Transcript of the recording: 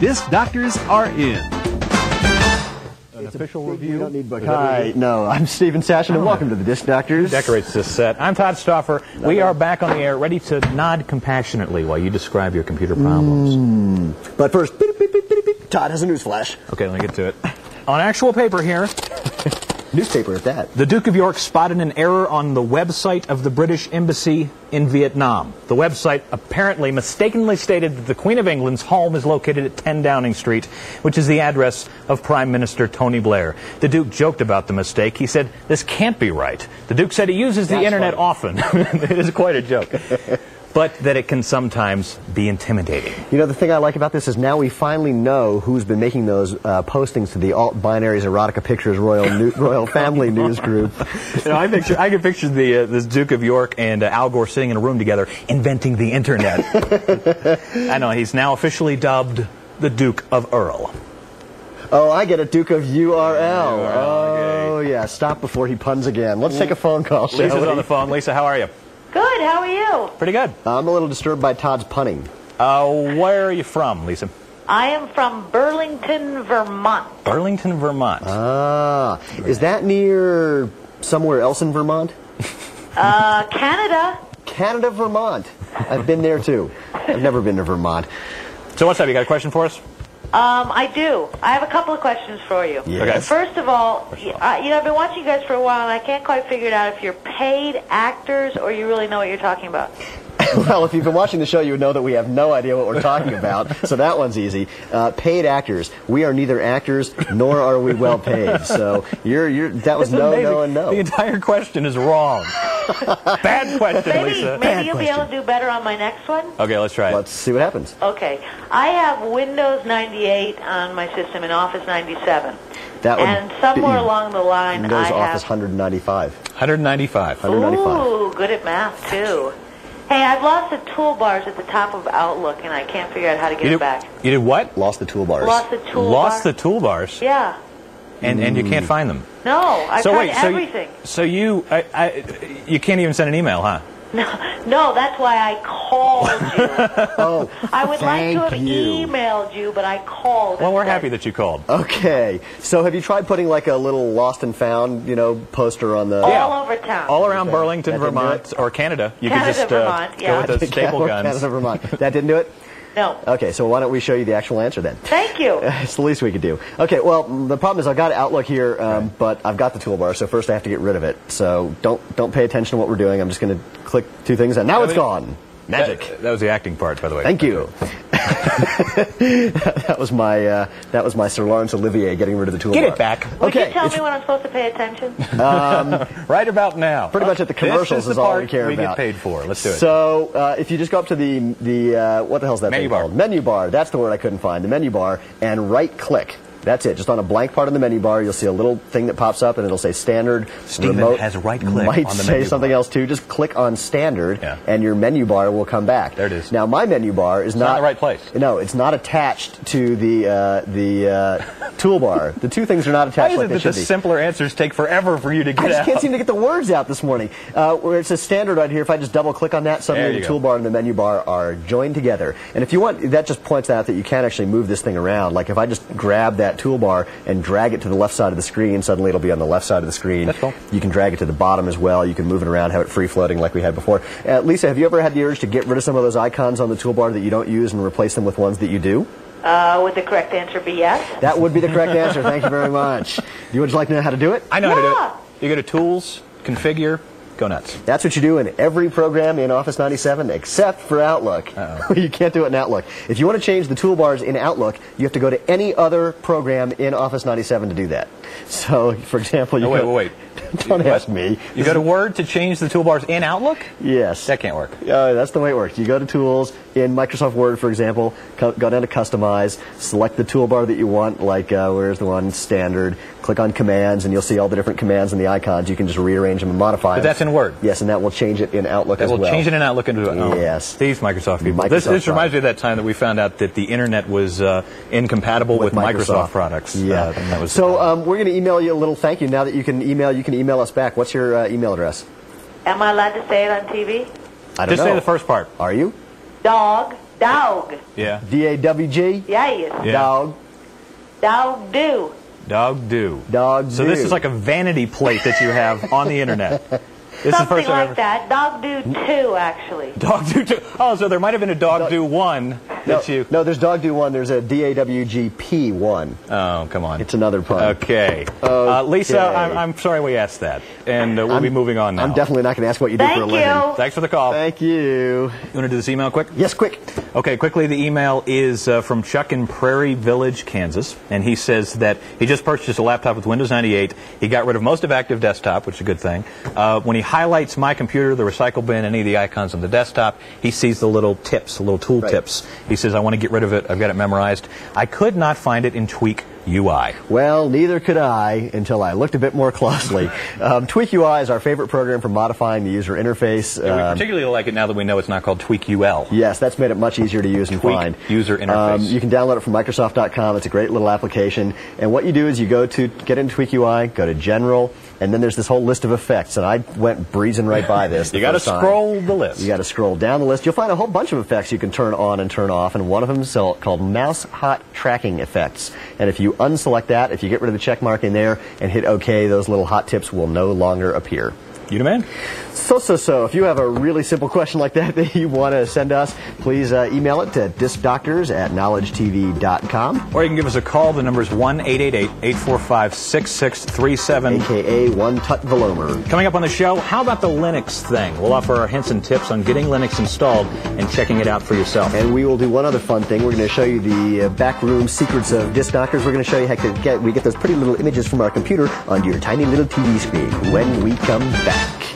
Disc Doctors are in. An official review. You don't need book. Hi, no, I'm Stephen Sashin, and welcome to the Disc Doctors. Decorates this set. I'm Todd Stauffer. We are back on the air, ready to nod compassionately while you describe your computer problems. But first, beep, beep, beep, beep, beep. Todd has a news flash. Okay, let me get to it. On actual paper here, Newspaper at that. the Duke of York spotted an error on the website of the British Embassy in Vietnam. The website apparently mistakenly stated that the Queen of England's home is located at 10 Downing Street, which is the address of Prime Minister Tony Blair. The Duke joked about the mistake. He said, "This can't be right." The Duke said he uses the internet often. It is quite a joke. But that it can sometimes be intimidating. You know, the thing I like about this is now we finally know who's been making those postings to the Alt Binaries Erotica Pictures Royal Family News Group. You know, I can picture this Duke of York and Al Gore sitting in a room together inventing the internet. I know, he's now officially dubbed the Duke of Earl. Oh, I get it, Duke of URL. Oh, okay. Yeah, stop before he puns again. Let's take a phone call, shall Lisa's we? on the phone. Lisa, how are you? Good, how are you? Pretty good. I'm a little disturbed by Todd's punning. Where are you from, Lisa? I am from Burlington, Vermont. Burlington, Vermont. Is that near somewhere else in Vermont? Canada. Canada, Vermont. I've been there too. I've never been to Vermont. So what's up? You got a question for us? I do. I have a couple of questions for you. Yes. Okay. First of all, I've been watching you guys for a while, and I can't quite figure it out if you're paid actors or you really know what you're talking about. Well, if you've been watching the show, you would know that we have no idea what we're talking about, so that one's easy. Paid actors. We are neither actors nor are we well paid. So that was no, amazing. no, and no. The entire question is wrong. Bad question, Lisa. Maybe you'll be able to do better on my next one. Okay, let's try it. Let's see what happens. Okay. I have Windows 98 on my system and Office 97. That would And somewhere be along the line, Windows I Office have... 195. 195. 195. Ooh, good at math, too. Hey, I've lost the toolbars at the top of Outlook, and I can't figure out how to get it back. You did what? Lost the toolbars. Lost the toolbar. Lost the toolbars? Yeah. And you can't find them? No, I tried everything. So you can't even send an email, huh? No, that's why I called you. Oh, I would like to have thank you. emailed you, but I called. Well, we're instead. happy that you called. Okay. So have you tried putting like a little lost and found, poster on the... All over town. All around Burlington, That didn't do Vermont, or Canada. You Canada, could just Vermont, go with the staple guns. Canada, Vermont. That didn't do it? No. Okay, so why don't we show you the actual answer then? Thank you. It's the least we could do. Okay, well, the problem is I've got Outlook here, but I've got the toolbar, so first I have to get rid of it. So don't pay attention to what we're doing. I'm just going to click two things, and now it's gone. Magic. That was the acting part, by the way. Thank you. that was my Sir Laurence Olivier getting rid of the toolbar. Get it back. Would Okay, you tell me when I'm supposed to pay attention? Right about now. Pretty much at the commercials This is all part we care we about. get paid for. Let's do it. So if you just go up to the what the hell is that Menu thing bar. called? Menu bar. That's the word I couldn't find. The menu bar, and right click. That's it. Just on a blank part of the menu bar, you'll see a little thing that pops up, and it'll say standard. Stephen remote. has right click Might on the say menu something bar. else too. Just click on standard, Yeah. and your menu bar will come back. There it is. Now my menu bar is not in the right place. No, it's not attached to the toolbar. The two things are not Why attached is like it they that should the be. simpler answers take forever for you to I get just out? can't seem to get the words out this morning. Where it says standard right here, if I just double click on that, There suddenly you the go. toolbar and the menu bar are joined together. And if you want, that just points out that you can actually move this thing around. Like if I just grab that toolbar and drag it to the left side of the screen, suddenly it'll be on the left side of the screen. That's cool. You can drag it to the bottom as well. You can move it around, have it free floating like we had before. Lisa, have you ever had the urge to get rid of some of those icons on the toolbar that you don't use and replace them with ones that you do? Would the correct answer be yes? That would be the correct answer. Thank you very much. Would you like to know how to do it? I know how to do Yeah. it. You go to Tools, Configure, go nuts. That's what you do in every program in Office 97 except for Outlook. You can't do it in Outlook. If you want to change the toolbars in Outlook, you have to go to any other program in Office 97 to do that. So, for example, you Wait. Don't ask me. You go to Word to change the toolbars in Outlook? Yes. That can't work. That's the way it works. You go to Tools, in Microsoft Word, for example, go down to Customize, select the toolbar that you want, like, where's the one, Standard, click on Commands, and you'll see all the different commands and the icons. You can just rearrange them and modify But them. that's in Word? Yes, and that will change it in Outlook as well. That will change it in Outlook into it. Oh. Yes. These Microsoft people. This reminds me of that time that we found out that the Internet was incompatible with Microsoft products. Yeah. That was So we're going to email you a little thank you. Now that you can email us back. What's your email address? Am I allowed to say it on TV? I don't Just know. say the first part. Are you? Dog Dog. Yeah. D-A-W-G? Yes. Yeah. Dog. Dog do. Dog do. Dog So do. this is like a vanity plate that you have on the internet. This is the Something first time like ever. that. Dog do 2, actually. Dog do 2. Oh, so there might have been a dog do 1 that you... No, there's Dog Do 1. There's a D-A-W-G-P 1. Oh, come on. It's another pun. Okay. Lisa, I'm sorry we asked that. And we'll be moving on now. I'm definitely not going to ask what you do for a living. Thank you. Thanks for the call. Thank you. You want to do this email quick? Yes, quick. Okay, quickly, the email is from Chuck in Prairie Village, Kansas, and he says that he just purchased a laptop with Windows 98. He got rid of most of Active Desktop, which is a good thing. When he highlights My Computer, the recycle bin, any of the icons on the desktop, he sees the little tips, the little tool tips. He says, I want to get rid of it. I've got it memorized. I could not find it in Tweak UI. Well, neither could I until I looked a bit more closely. Tweak UI is our favorite program for modifying the user interface. We particularly like it now that we know it's not called Tweak UL. Yes, that's made it much easier to use and Tweak find. user interface. You can download it from Microsoft.com. It's a great little application. And what you do is you go to get into Tweak UI, go to General, and then there's this whole list of effects. And I went breezing right by this. You got to scroll the list. You got to scroll down the list. You'll find a whole bunch of effects you can turn on and turn off, and one of them is called mouse hot tracking effects. And if you unselect that, if you get rid of the check mark in there and hit OK, those little hot tips will no longer appear. You the man? So, if you have a really simple question like that you want to send us, please email it to diskdoctors@knowledgetv.com. Or you can give us a call. The number is 1-888-845-6637. AKA One Tut Velomer. Coming up on the show, how about the Linux thing? We'll offer our hints and tips on getting Linux installed and checking it out for yourself. And we will do one other fun thing. We're going to show you the backroom secrets of Disk Doctors. We're going to show you how we get those pretty little images from our computer onto your tiny little TV screen when we come back.